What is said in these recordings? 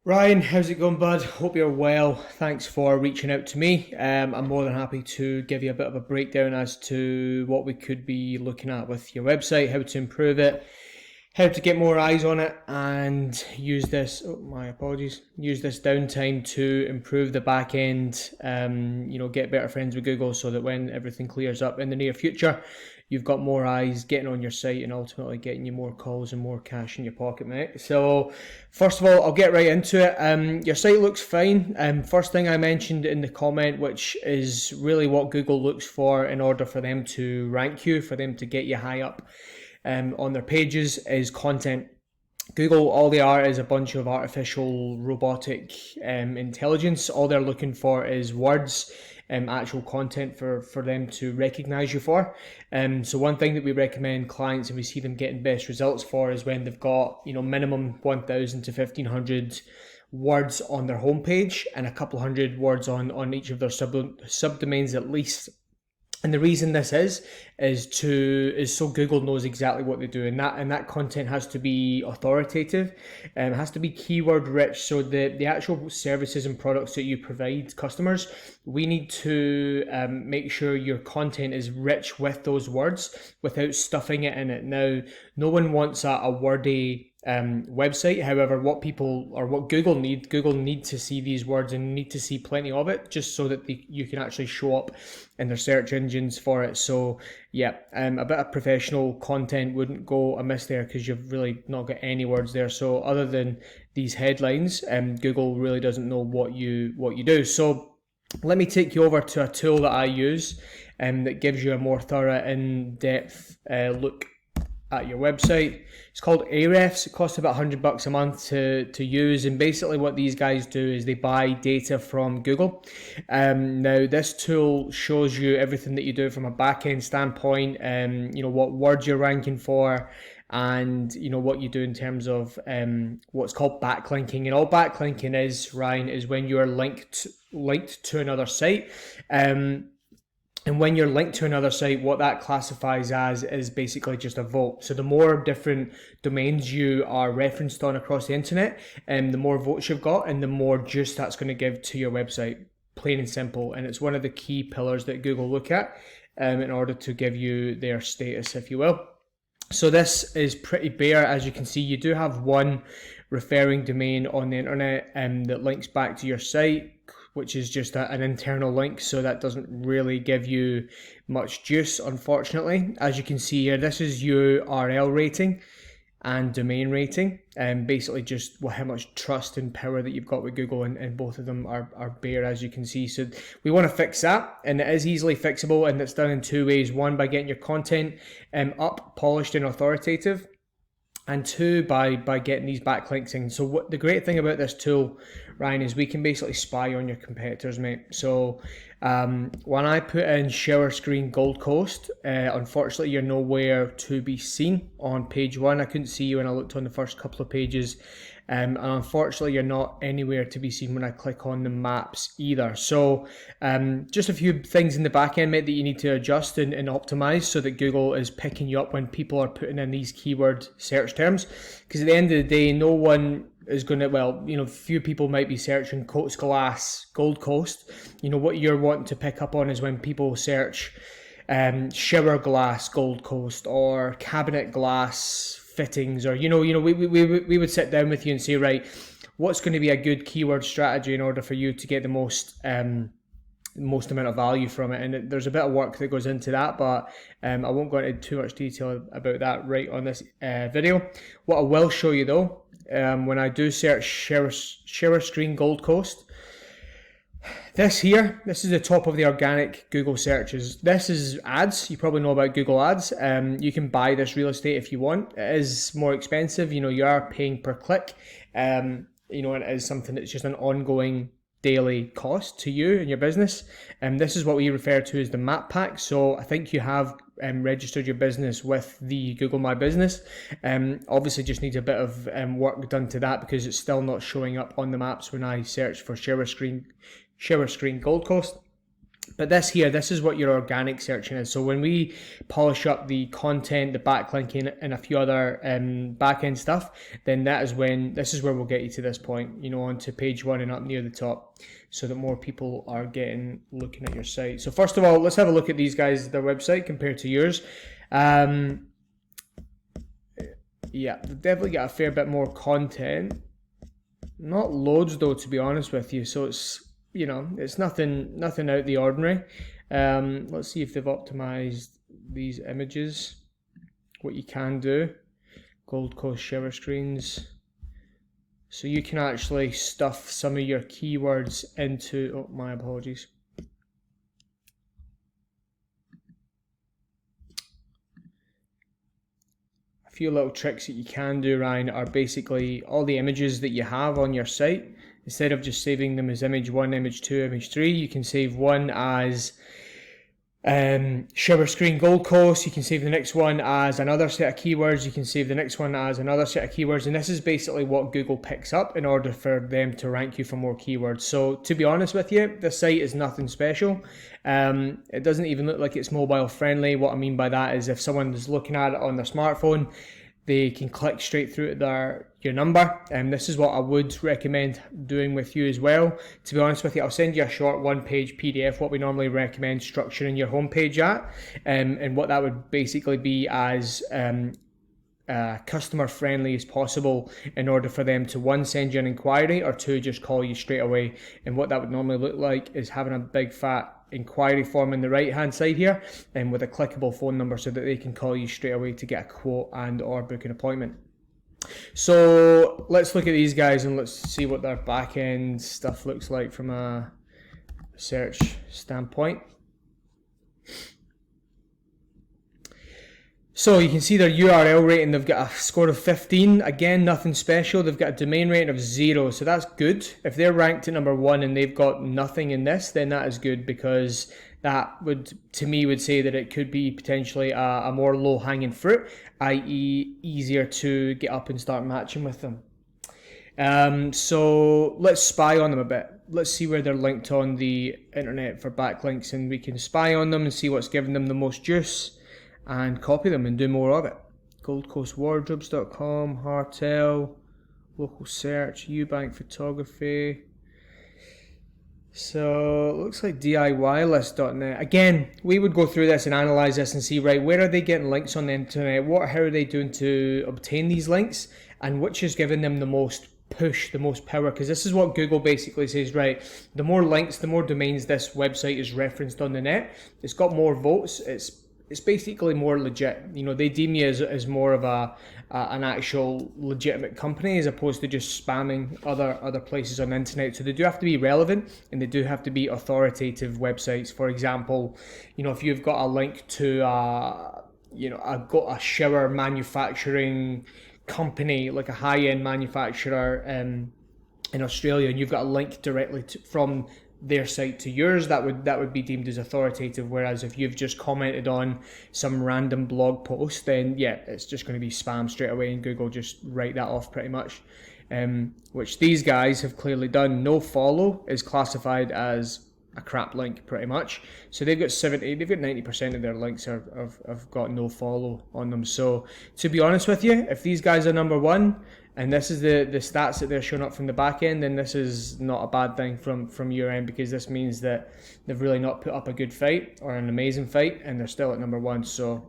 Ryan, how's it going, bud? Hope you're well. Thanks for reaching out to me. I'm more than happy to give you a bit of a breakdown as to what we could be looking at with your website, how to improve it, how to get more eyes on it, and use this. Oh, my apologies. Use this downtime to improve the back end. Get better friends with Google so that when everything clears up in the near future, you've got more eyes getting on your site and ultimately getting you more calls and more cash in your pocket, mate. So, first of all, I'll get right into it. Your site looks fine. First thing I mentioned in the comment, which is really what Google looks for in order for them to rank you, for them to get you high up on their pages, is content. Google, all they are is a bunch of artificial robotic intelligence. All they're looking for is words, actual content for them to recognize you for. So one thing that we recommend clients and we see them getting best results for is when they've got, minimum 1,000 to 1,500 words on their homepage and a couple hundred words on each of their subdomains at least. And the reason this is so Google knows exactly what they do, and that content has to be authoritative, it has to be keyword rich. So the actual services and products that you provide customers, we need to make sure your content is rich with those words without stuffing it in it. Now, no one wants a wordy website. However, what Google need to see these words and need to see plenty of it, just so that you can actually show up in their search engines for it. So yeah, a bit of professional content wouldn't go amiss there because you've really not got any words there. So other than these headlines, Google really doesn't know what you do. So let me take you over to a tool that I use that gives you a more thorough, in-depth look at your website. It's called Ahrefs. It costs about $100 a month to use, and basically what these guys do is they buy data from Google. Now this tool shows you everything that you do from a back-end standpoint, what words you're ranking for, and what you do in terms of what's called backlinking. And all backlinking is, Ryan, is when you are linked to another site. And when you're linked to another site, what that classifies as is basically just a vote. So the more different domains you are referenced on across the internet, the more votes you've got and the more juice that's going to give to your website, plain and simple. And it's one of the key pillars that Google look at in order to give you their status, if you will. So this is pretty bare. As you can see, you do have one referring domain on the internet that links back to your site, which is just an internal link, so that doesn't really give you much juice, unfortunately. As you can see here, this is URL rating and domain rating, and basically just how much trust and power that you've got with Google, and both of them are bare, as you can see. So we want to fix that, and it is easily fixable, and it's done in two ways. One, by getting your content up, polished and authoritative, and two, by getting these backlinks in. So what the great thing about this tool, Ryan, is we can basically spy on your competitors, mate. So when I put in shower screen Gold Coast, unfortunately you're nowhere to be seen on page one. I couldn't see you when I looked on the first couple of pages. And unfortunately you're not anywhere to be seen when I click on the maps either. So just a few things in the back end, mate, that you need to adjust and optimize so that Google is picking you up when people are putting in these keyword search terms. Because at the end of the day, no one is going to, few people might be searching Coats Glass, Gold Coast. What you're wanting to pick up on is when people search shower glass, Gold Coast, or cabinet glass fittings, or we would sit down with you and say, right, what's going to be a good keyword strategy in order for you to get the most amount of value from it. And there's a bit of work that goes into that, but I won't go into too much detail about that right on this video. What I will show you though, when I do search shower screen Gold Coast, this is the top of the organic Google searches. This is ads. You probably know about Google Ads. You can buy this real estate if you want. It is more expensive. You are paying per click. And it is something that's just an ongoing daily cost to you and your business. This is what we refer to as the map pack. So I think you have registered your business with the Google My Business. Obviously just needs a bit of work done to that because it's still not showing up on the maps when I search for shower screen Gold Coast. But this is what your organic searching is. So when we polish up the content, the backlinking, and a few other back-end stuff, then this is where we'll get you to this point, onto page 1 and up near the top, so that more people are looking at your site. So first of all, let's have a look at these guys, their website compared to yours. Yeah, they've definitely got a fair bit more content. Not loads though, to be honest with you. So it's it's nothing out of the ordinary. Let's see if they've optimized these images. What you can do, Gold Coast shower screens. So you can actually stuff some of your keywords into, oh, my apologies. A few little tricks that you can do, Ryan, are basically all the images that you have on your site. Instead of just saving them as image 1, image 2, image 3, you can save one as shower screen Gold Coast. You can save the next one as another set of keywords. You can save the next one as another set of keywords. And this is basically what Google picks up in order for them to rank you for more keywords. So to be honest with you, this site is nothing special. It doesn't even look like it's mobile friendly. What I mean by that is if someone is looking at it on their smartphone, they can click straight through to your number, and this is what I would recommend doing with you as well. To be honest with you, I'll send you a short 1-page PDF, what we normally recommend structuring your homepage at, and what that would basically be as customer friendly as possible in order for them to, 1, send you an inquiry, or 2, just call you straight away. And what that would normally look like is having a big fat inquiry form in the right hand side here, and with a clickable phone number so that they can call you straight away to get a quote and or book an appointment. So let's look at these guys and let's see what their back end stuff looks like from a search standpoint. So you can see their URL rating, they've got a score of 15. Again, nothing special. They've got a domain rating of 0, so that's good. If they're ranked at number 1 and they've got nothing in this, then that is good, because that would, to me, would say that it could be potentially a more low-hanging fruit, i.e. easier to get up and start matching with them. So let's spy on them a bit. Let's see where they're linked on the internet for backlinks, and we can spy on them and see what's giving them the most juice, and copy them and do more of it. GoldCoastWardrobes.com, Hartel, local search, Eubank photography. So it looks like DIYlist.net. Again, we would go through this and analyze this and see, right, where are they getting links on the internet? How are they doing to obtain these links? And which is giving them the most push, the most power? Because this is what Google basically says, right, the more links, the more domains this website is referenced on the net, it's got more votes, it's basically more legit. They deem me as more of an actual legitimate company, as opposed to just spamming other places on the internet. So they do have to be relevant, and they do have to be authoritative websites. For example, if you've got a link to I've got a shower manufacturing company, like a high-end manufacturer in Australia, and you've got a link directly from their site to yours, that would be deemed as authoritative. Whereas if you've just commented on some random blog post, then yeah, it's just going to be spam straight away, and Google just write that off pretty much. Which these guys have clearly done. No follow is classified as a crap link pretty much. So they've got 90% of their links have got no follow on them. So to be honest with you, if these guys are number 1, and this is the stats that they're showing up from the back end, then this is not a bad thing from your end, because this means that they've really not put up a good fight or an amazing fight, and they're still at number 1. So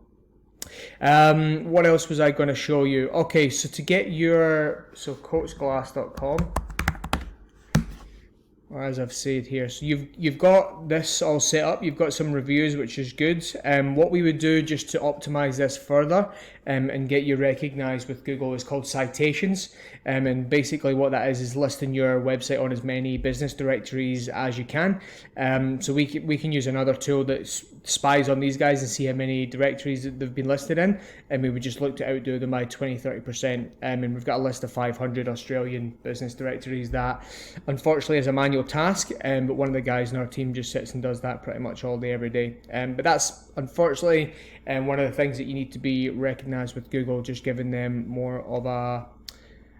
what else was I going to show you? Okay, so to get coachglass.com, or as I've said here, so you've got this all set up, you've got some reviews, which is good. What we would do just to optimize this further and get you recognized with Google is called citations. And basically what that is listing your website on as many business directories as you can. So we can use another tool that spies on these guys and see how many directories that they've been listed in, and we would just look to outdo them by 20-30%. And we've got a list of 500 Australian business directories that unfortunately is a manual task, but one of the guys in our team just sits and does that pretty much all day every day. But that's unfortunately one of the things that you need to be recognized with Google, just giving them more of a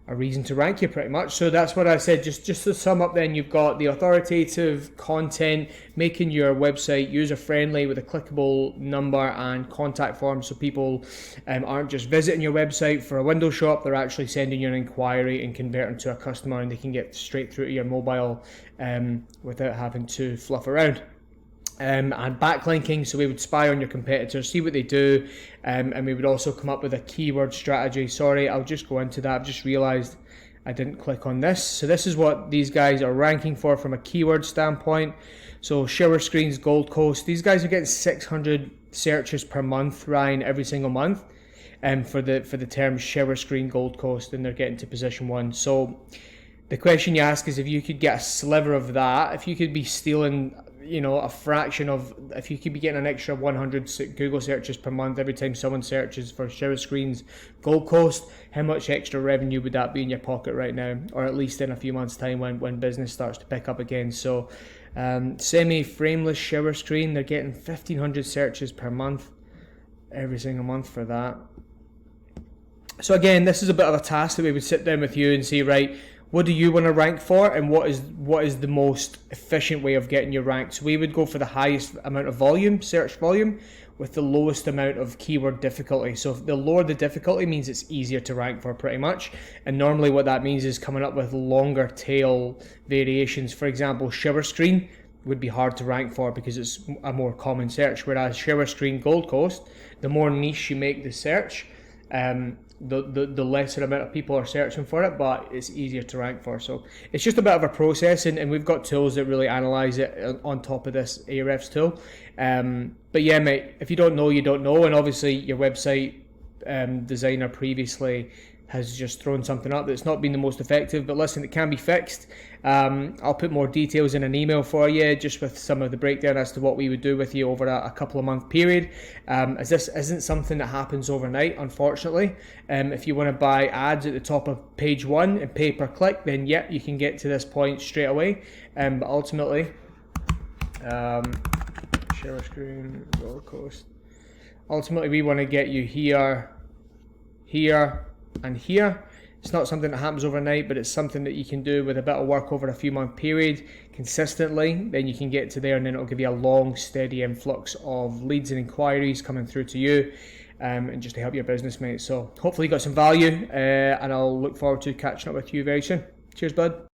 a reason to rank you pretty much. So that's what I said. Just to sum up then, you've got the authoritative content, making your website user-friendly with a clickable number and contact form, so people aren't just visiting your website for a window shop, they're actually sending you an inquiry and converting to a customer, and they can get straight through to your mobile without having to fluff around. And backlinking, so we would spy on your competitors, see what they do, and we would also come up with a keyword strategy. Sorry, I'll just go into that. I've just realized I didn't click on this. So this is what these guys are ranking for from a keyword standpoint. So Shower Screens, Gold Coast, these guys are getting 600 searches per month, Ryan, every single month, for the term shower screen Gold Coast, and they're getting to position 1. So the question you ask is, if you could get a sliver of that, if you could be stealing, a fraction of, if you could be getting an extra 100 Google searches per month every time someone searches for shower screens Gold Coast, how much extra revenue would that be in your pocket right now, or at least in a few months' time when business starts to pick up again? So semi-frameless shower screen, they're getting 1,500 searches per month every single month for that. So again, this is a bit of a task that we would sit down with you and say, right, what do you want to rank for, and what is the most efficient way of getting you ranked? So we would go for the highest amount of volume, search volume, with the lowest amount of keyword difficulty. So if the lower the difficulty means it's easier to rank for pretty much. And normally what that means is coming up with longer tail variations. For example, shower screen would be hard to rank for because it's a more common search, whereas shower screen Gold Coast, the more niche you make the search, the lesser amount of people are searching for it, but it's easier to rank for. So it's just a bit of a process, and we've got tools that really analyze it on top of this Ahrefs tool. But yeah, mate, if you don't know, you don't know. And obviously your website designer previously has just thrown something up that's not been the most effective, but listen, it can be fixed. I'll put more details in an email for you, just with some of the breakdown as to what we would do with you over a couple of month period, as this isn't something that happens overnight, unfortunately. If you want to buy ads at the top of page 1 and pay per click, then yeah, you can get to this point straight away. But ultimately, share screen, Gold Coast. Ultimately, we want to get you here, here, and here. It's not something that happens overnight, but it's something that you can do with a bit of work over a few month period consistently. Then you can get to there, and then it'll give you a long, steady influx of leads and inquiries coming through to you, and just to help your business, mate. So hopefully you got some value, and I'll look forward to catching up with you very soon. Cheers, bud.